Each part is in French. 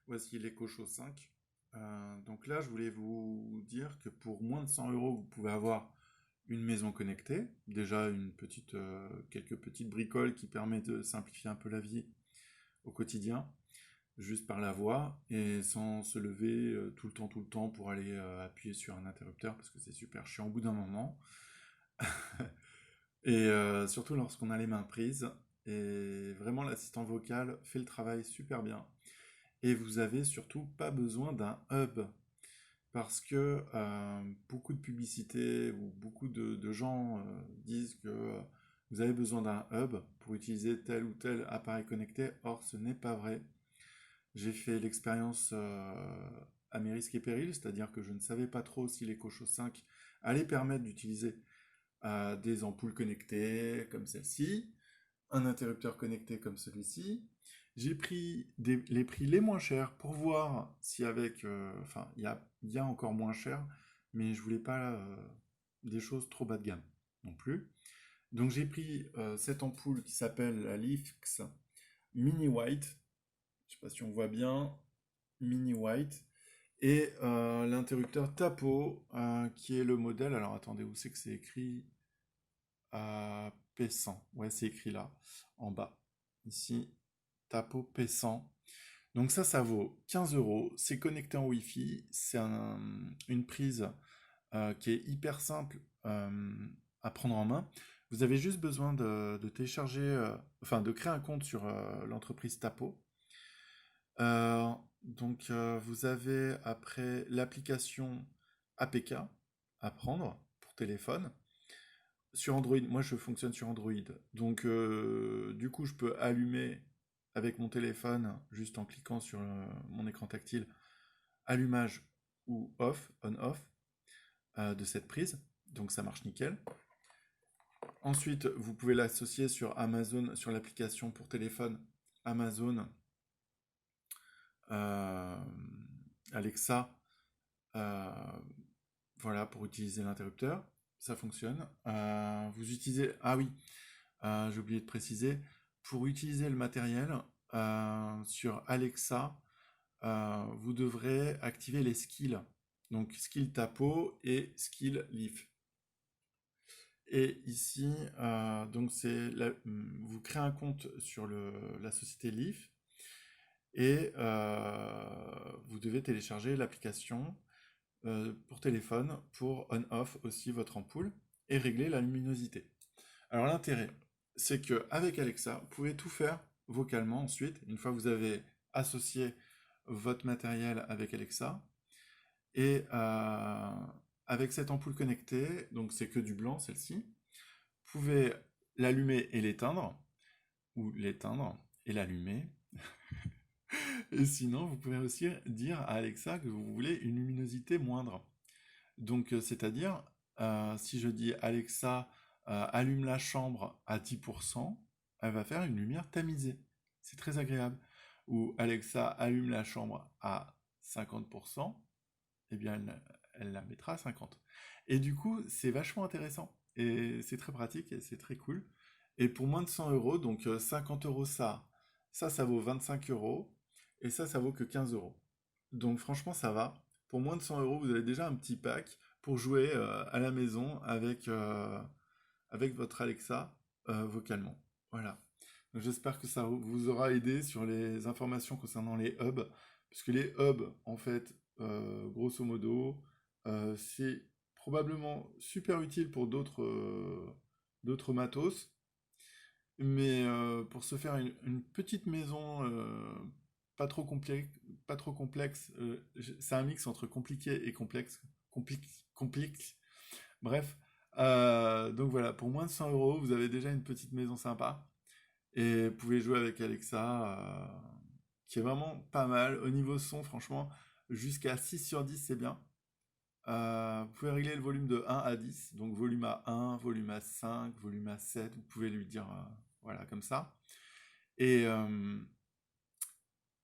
Voici l'Echo 5. Donc là, je voulais vous dire que pour moins de 100 euros, vous pouvez avoir une maison connectée. Déjà, quelques petites bricoles qui permettent de simplifier un peu la vie au quotidien, juste par la voix, et sans se lever tout le temps pour aller appuyer sur un interrupteur, parce que c'est super chiant au bout d'un moment. Et surtout lorsqu'on a les mains prises. Et vraiment, l'assistant vocal fait le travail super bien. Et vous avez surtout pas besoin d'un hub parce que beaucoup de publicités ou beaucoup de gens disent que vous avez besoin d'un hub pour utiliser tel ou tel appareil connecté. Or, ce n'est pas vrai. J'ai fait l'expérience à mes risques et périls, c'est-à-dire que je ne savais pas trop si l'Echo 5 allait permettre d'utiliser des ampoules connectées comme celle-ci, un interrupteur connecté comme celui-ci. J'ai pris les prix les moins chers pour voir si avec... Enfin, il y a encore moins cher, mais je voulais pas des choses trop bas de gamme non plus. Donc j'ai pris cette ampoule qui s'appelle la Leafx Mini White. Je sais pas si on voit bien. Mini White. Et l'interrupteur Tapo, qui est le modèle... Alors attendez, où c'est que c'est écrit P100. Ouais, c'est écrit là, en bas. Ici, Tapo P100. Donc ça vaut 15 euros. C'est connecté en Wi-Fi. C'est une prise qui est hyper simple à prendre en main. Vous avez juste besoin de télécharger, enfin de créer un compte sur l'entreprise Tapo. Euh, vous avez après l'application APK à prendre pour téléphone. Sur Android, moi je fonctionne sur Android. Donc du coup je peux allumer avec mon téléphone, juste en cliquant sur mon écran tactile, allumage ou off, on-off de cette prise. Donc ça marche nickel. Ensuite, vous pouvez l'associer sur Amazon, sur l'application pour téléphone Amazon euh, Alexa, euh, voilà, pour utiliser l'interrupteur. Ça fonctionne. Vous utilisez... Ah oui, j'ai oublié de préciser, pour utiliser le matériel sur Alexa, vous devrez activer les skills. Donc skill tapo et skill leaf. Et ici, vous créez un compte sur la société Leaf et vous devez télécharger l'application pour téléphone pour on-off aussi votre ampoule et régler la luminosité. Alors l'intérêt, c'est que avec Alexa, vous pouvez tout faire vocalement ensuite, une fois que vous avez associé votre matériel avec Alexa. Et avec cette ampoule connectée, donc c'est que du blanc celle-ci, vous pouvez l'allumer et l'éteindre, ou l'éteindre et l'allumer. Et sinon, vous pouvez aussi dire à Alexa que vous voulez une luminosité moindre. Donc c'est-à-dire, si je dis Alexa, allume la chambre à 10%, elle va faire une lumière tamisée. C'est très agréable. Ou Alexa, allume la chambre à 50%, eh bien elle la mettra à 50. Et du coup, c'est vachement intéressant. Et c'est très pratique et c'est très cool. Et pour moins de 100 euros, donc 50 euros ça vaut 25 euros. Et ça vaut que 15 euros. Donc franchement, ça va. Pour moins de 100 euros, vous avez déjà un petit pack pour jouer à la maison avec votre Alexa vocalement. Voilà. Donc, j'espère que ça vous aura aidé sur les informations concernant les hubs. Parce que les hubs, en fait, grosso modo, c'est probablement super utile pour d'autres matos. Mais pour se faire une petite maison pas trop pas trop complexe, c'est un mix entre compliqué et complexe. Complique. Bref. Donc voilà, pour moins de 100 euros, vous avez déjà une petite maison sympa. Et vous pouvez jouer avec Alexa, qui est vraiment pas mal. Au niveau son, franchement, jusqu'à 6 sur 10, c'est bien. Vous pouvez régler le volume de 1 à 10, donc volume à 1, volume à 5, volume à 7, vous pouvez lui dire, voilà, comme ça. Et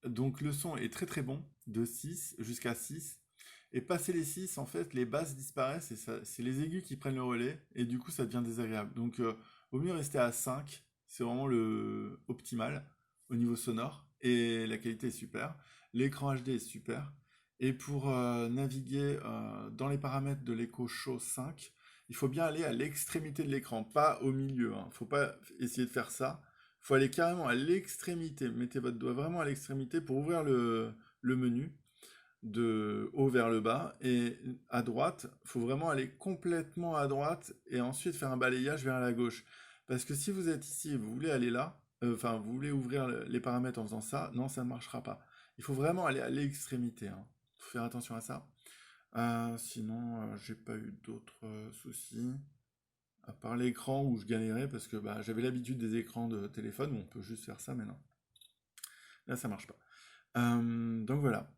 donc le son est très très bon, de 6 jusqu'à 6. Et passé les 6, en fait, les basses disparaissent et c'est les aigus qui prennent le relais, et du coup ça devient désagréable. Donc vaut mieux rester à 5, c'est vraiment le optimal au niveau sonore. et la qualité est super. L'écran HD est super. Et pour naviguer dans les paramètres de l'Echo Show 5, il faut bien aller à l'extrémité de l'écran, pas au milieu. Hein. Faut pas essayer de faire ça. Il faut aller carrément à l'extrémité. Mettez votre doigt vraiment à l'extrémité pour ouvrir le menu de haut vers le bas. Et à droite, il faut vraiment aller complètement à droite et ensuite faire un balayage vers la gauche. Parce que si vous êtes ici et vous voulez aller là, enfin, vous voulez ouvrir les paramètres en faisant ça, non, ça ne marchera pas. Il faut vraiment aller à l'extrémité. Hein. Faut faire attention à ça. Sinon, j'ai pas eu d'autres soucis. À part l'écran où je galérais parce que bah, j'avais l'habitude des écrans de téléphone où on peut juste faire ça, mais non. Là, ça marche pas. Donc voilà.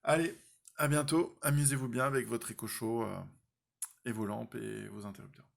Allez, à bientôt. Amusez-vous bien avec votre Echo Show et vos lampes et vos interrupteurs.